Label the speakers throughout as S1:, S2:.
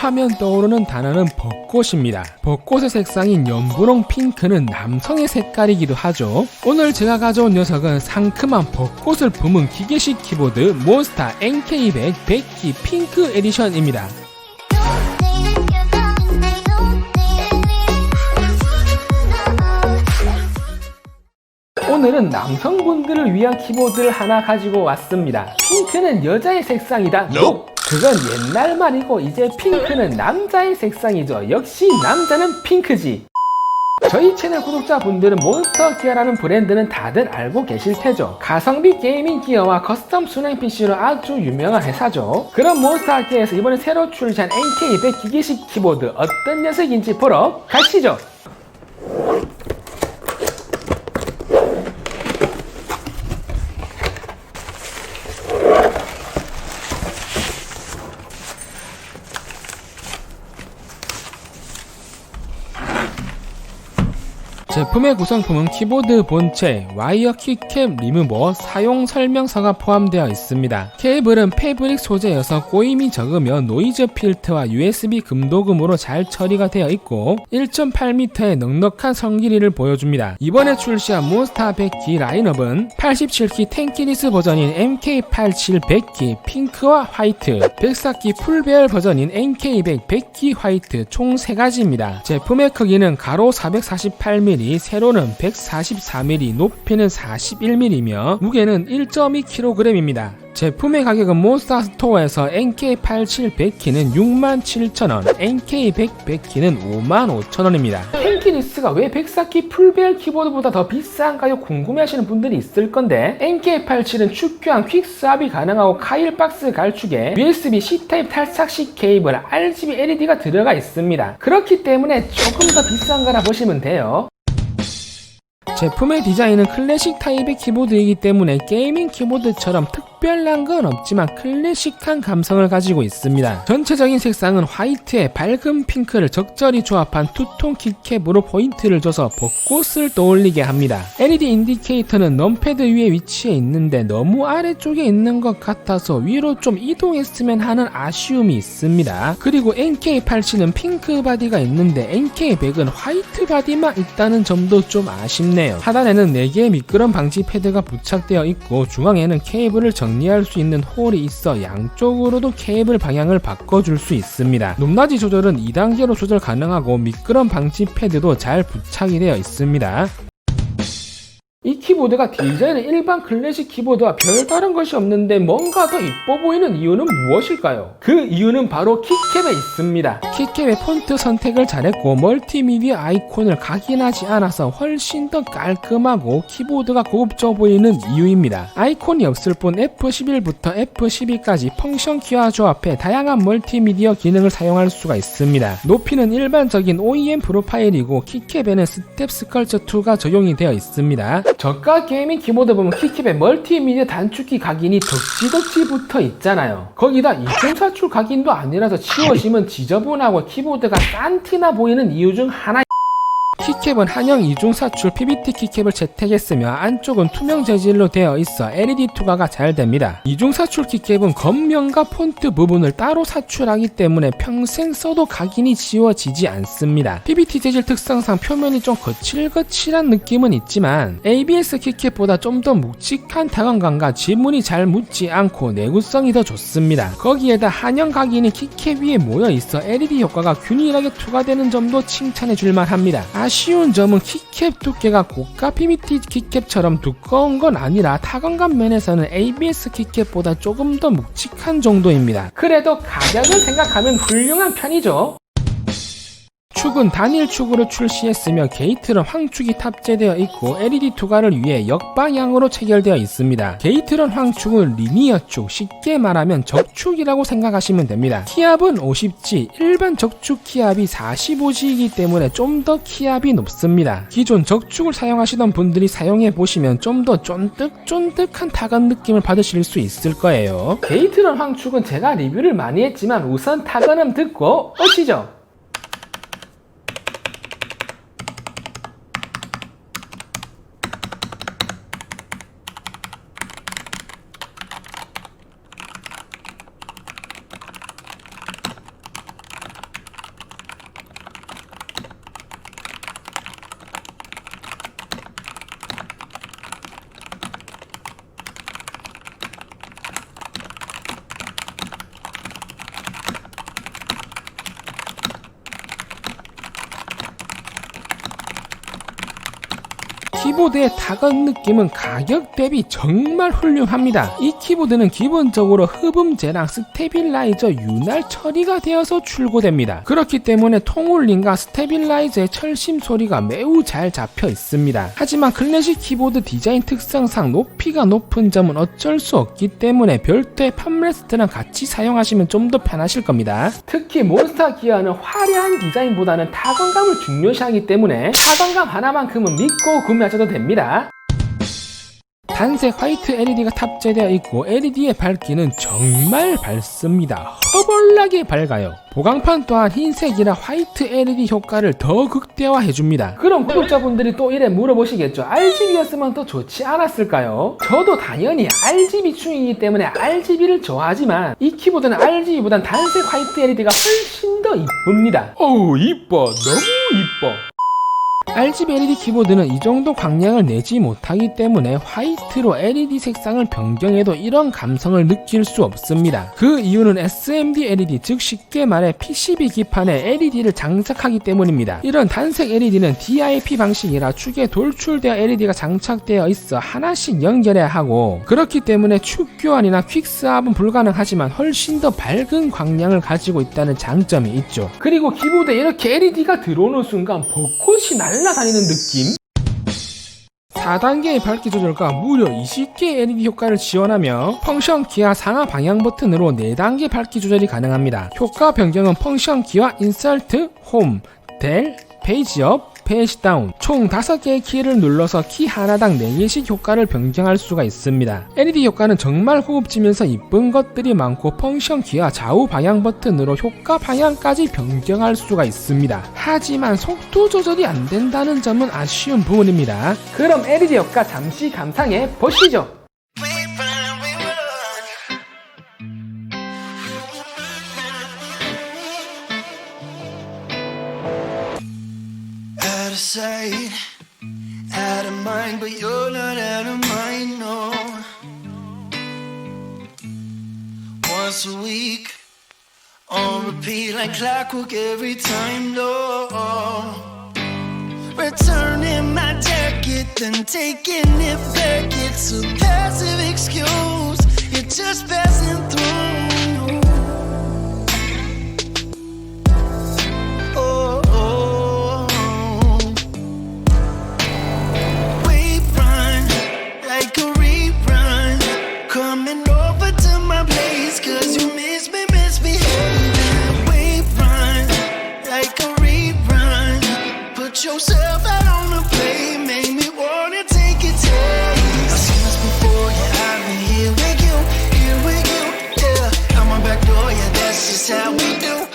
S1: 하면 떠오르는 단어는 벚꽃입니다. 벚꽃의 색상인 연분홍 핑크는 남성의 색깔이기도 하죠. 오늘 제가 가져온 녀석은 상큼한 벚꽃을 품은 기계식 키보드 몬스터 NK100 100기 핑크 에디션입니다. 오늘은 남성분들을 위한 키보드를 하나 가지고 왔습니다. 핑크는 여자의 색상이다. 그건 옛날 말이고 이제 핑크는 남자의 색상이죠. 역시 남자는 핑크지. 저희 채널 구독자분들은 몬스터 기어라는 브랜드는 다들 알고 계실 테죠. 가성비 게이밍 기어와 커스텀 순행 PC로 아주 유명한 회사죠. 그런 몬스터 기어에서 이번에 새로 출시한 NK100 기계식 키보드 어떤 녀석인지 보러 가시죠. 제품의 구성품은 키보드 본체, 와이어 키캡 리무버, 사용 설명서가 포함되어 있습니다. 케이블은 패브릭 소재여서 꼬임이 적으며 노이즈 필터와 USB 금도금으로 잘 처리가 되어 있고 1.8m의 넉넉한 성길이를 보여줍니다. 이번에 출시한 몬스터 100기 라인업은 87기 텐키리스 버전인 MK87 100기 핑크와 화이트, 104기 풀배열 버전인 NK100 100기 화이트 총 3가지입니다. 제품의 크기는 가로 448mm, 세로는 144mm, 높이는 41mm며 무게는 1.2kg입니다. 제품의 가격은 몬스터 스토어에서 NK87 100키는 67,000원, NK100 100키는 55,000원입니다. 텐키리스가 왜 104키 풀배열 키보드보다 더 비싼가요? 궁금해하시는 분들이 있을 건데 NK87은 축교한 퀵스왑이 가능하고 카일박스 갈축에 USB C타입 탈착식 케이블, RGB LED가 들어가 있습니다. 그렇기 때문에 조금 더 비싼 거라 보시면 돼요. 제품의 디자인은 클래식 타입의 키보드이기 때문에 게이밍 키보드처럼 특별한 건 없지만 클래식한 감성을 가지고 있습니다. 전체적인 색상은 화이트에 밝은 핑크를 적절히 조합한 투톤 키캡으로 포인트를 줘서 벚꽃을 떠올리게 합니다. LED 인디케이터는 넘패드 위에 위치해 있는데 너무 아래쪽에 있는 것 같아서 위로 좀 이동했으면 하는 아쉬움이 있습니다. 그리고 NK87은 핑크 바디가 있는데 NK100은 화이트 바디만 있다는 점도 좀 아쉽네요. 하단에는 4개의 미끄럼 방지 패드가 부착되어 있고 중앙에는 케이블을 정리할 수 있는 홀이 있어 양쪽으로도 케이블 방향을 바꿔줄 수 있습니다. 높낮이 조절은 2단계로 조절 가능하고 미끄럼 방지 패드도 잘 부착이 되어 있습니다. 이 키보드가 디자인은 일반 클래식 키보드와 별다른 것이 없는데 뭔가 더 이뻐 보이는 이유는 무엇일까요? 그 이유는 바로 키캡에 있습니다. 키캡의 폰트 선택을 잘했고 멀티미디어 아이콘을 각인하지 않아서 훨씬 더 깔끔하고 키보드가 고급져 보이는 이유입니다. 아이콘이 없을 뿐 F11부터 F12까지 펑션 키와 조합해 다양한 멀티미디어 기능을 사용할 수가 있습니다. 높이는 일반적인 OEM 프로파일이고 키캡에는 스텝 스컬처 2가 적용이 되어 있습니다. 저가 게이밍 키보드 보면 키캡에 멀티미디어 단축키 각인이 덕지덕지 붙어 있잖아요. 거기다 이중사출 각인도 아니라서 치워지면 지저분하고 키보드가 싼티나 보이는 이유 중 하나. 키캡은 한형 이중사출 PBT 키캡을 채택했으며 안쪽은 투명 재질로 되어 있어 LED 투과가 잘 됩니다. 이중사출 키캡은 겉면과 폰트 부분을 따로 사출하기 때문에 평생 써도 각인이 지워지지 않습니다. PBT 재질 특성상 표면이 좀 거칠거칠한 느낌은 있지만 ABS 키캡보다 좀 더 묵직한 타건감과 지문이 잘 묻지 않고 내구성이 더 좋습니다. 거기에다 한형 각인이 키캡 위에 모여 있어 LED 효과가 균일하게 투과되는 점도 칭찬해 줄만 합니다. 아쉬운 점은 키캡 두께가 고가 PBT 키캡처럼 두꺼운 건 아니라 타건감 면에서는 ABS 키캡보다 조금 더 묵직한 정도입니다. 그래도 가격을 생각하면 훌륭한 편이죠. 축은 단일 축으로 출시했으며 게이트런 황축이 탑재되어 있고 LED 투과를 위해 역방향으로 체결되어 있습니다. 게이트런 황축은 리니어 축, 쉽게 말하면 적축이라고 생각하시면 됩니다. 키압은 50G, 일반 적축 키압이 45G이기 때문에 좀 더 키압이 높습니다. 기존 적축을 사용하시던 분들이 사용해보시면 좀 더 쫀득쫀득한 타건 느낌을 받으실 수 있을 거예요. 게이트런 황축은 제가 리뷰를 많이 했지만 우선 타건음 듣고 오시죠. 키보드의 타건 느낌은 가격 대비 정말 훌륭합니다. 이 키보드는 기본적으로 흡음재랑 스테빌라이저 윤활 처리가 되어서 출고됩니다. 그렇기 때문에 통울림과 스테빌라이저의 철심 소리가 매우 잘 잡혀 있습니다. 하지만 클래식 키보드 디자인 특성상 높이가 높은 점은 어쩔 수 없기 때문에 별도의 팜레스트랑 같이 사용하시면 좀 더 편하실 겁니다. 특히 몬스터 기어는 화려한 디자인보다는 타건감을 중요시하기 때문에 타건감 하나만큼은 믿고 구매하셔도 됩니다. 단색 화이트 LED가 탑재되어 있고 LED의 밝기는 정말 밝습니다. 허벌나게 밝아요. 보강판 또한 흰색이라 화이트 LED 효과를 더 극대화해줍니다. 그럼 구독자분들이 또 이래 물어보시겠죠. RGB였으면 더 좋지 않았을까요? 저도 당연히 RGB 충이기 때문에 RGB를 좋아하지만 이 키보드는 RGB보단 단색 화이트 LED가 훨씬 더 이쁩니다. 어우 이뻐, 너무 이뻐. RGB LED 키보드는 이 정도 광량을 내지 못하기 때문에 화이트로 LED 색상을 변경해도 이런 감성을 느낄 수 없습니다. 그 이유는 SMD LED, 즉 쉽게 말해 PCB 기판에 LED를 장착하기 때문입니다. 이런 단색 LED는 DIP 방식이라 축에 돌출되어 LED가 장착되어 있어 하나씩 연결해야 하고, 그렇기 때문에 축 교환이나 퀵스왑은 불가능하지만 훨씬 더 밝은 광량을 가지고 있다는 장점이 있죠. 그리고 키보드에 이렇게 LED가 들어오는 순간 벚꽃이 날아다니는 느낌? 4단계의 밝기 조절과 무려 20개의 LED 효과를 지원하며 펑션 키와 상하 방향 버튼으로 4단계 밝기 조절이 가능합니다. 효과 변경은 펑션 키와 인설트, 홈, 델, 페이지업, 페이지 다운 총 5개의 키를 눌러서 키 하나당 4개씩 효과를 변경할 수가 있습니다. LED 효과는 정말 고급지면서 이쁜 것들이 많고 펑션 키와 좌우 방향 버튼으로 효과 방향까지 변경할 수가 있습니다. 하지만 속도 조절이 안 된다는 점은 아쉬운 부분입니다. 그럼 LED 효과 잠시 감상해 보시죠.
S2: Out of sight, out of mind, but you're not out of mind, no. Once a week, on repeat like clockwork every time, no. Returning my jacket, then taking it back, it's a passive excuse, you're just passing through. Yourself out on the plane, make me wanna take a taste. I've seen this before, yeah, I've been here with you, yeah. I'm on back door, yeah, that's just how we do.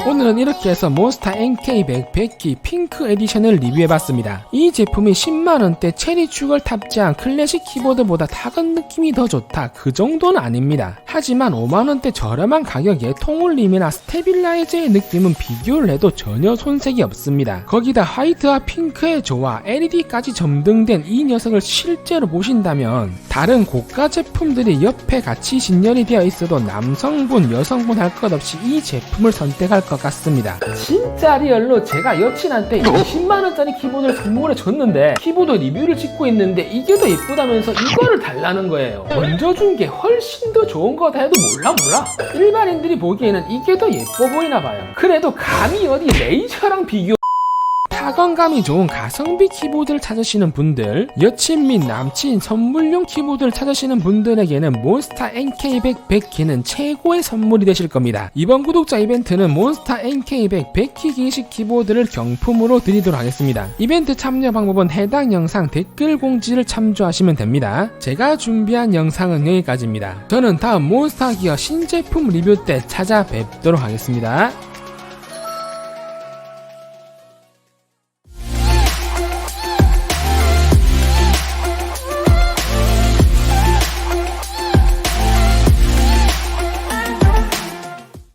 S1: 오늘은 이렇게 해서 몬스타 NK100 100기 핑크 에디션을 리뷰해봤습니다. 이 제품이 10만원대 체리축을 탑재한 클래식 키보드보다 타건 느낌이 더 좋다, 그 정도는 아닙니다. 하지만 5만원대 저렴한 가격에 통울림이나 스테빌라이저의 느낌은 비교를 해도 전혀 손색이 없습니다. 거기다 화이트와 핑크의 조화, LED까지 점등된 이 녀석을 실제로 보신다면 다른 고가 제품들이 옆에 같이 진열이 되어 있어도 남성분, 여성분 할 것 없이 이 제품을 선택할 것 같습니다. 진짜 리얼로 제가 여친한테 20만원짜리 키보드를 선물해 줬는데 키보드 리뷰를 찍고 있는데 이게 더 예쁘다면서 이거를 달라는 거예요. 먼저 준 게 훨씬 더 좋은 거다 해도 몰라. 일반인들이 보기에는 이게 더 예뻐 보이나 봐요. 그래도 감히 어디 레이저랑 비교. 타건감이 좋은 가성비 키보드를 찾으시는 분들, 여친 및 남친 선물용 키보드를 찾으시는 분들에게는 몬스타 NK100 100키는 최고의 선물이 되실 겁니다. 이번 구독자 이벤트는 몬스타 NK100 100키 기식 키보드를 경품으로 드리도록 하겠습니다. 이벤트 참여 방법은 해당 영상 댓글 공지를 참조하시면 됩니다. 제가 준비한 영상은 여기까지입니다. 저는 다음 몬스타 기어 신제품 리뷰 때 찾아뵙도록 하겠습니다.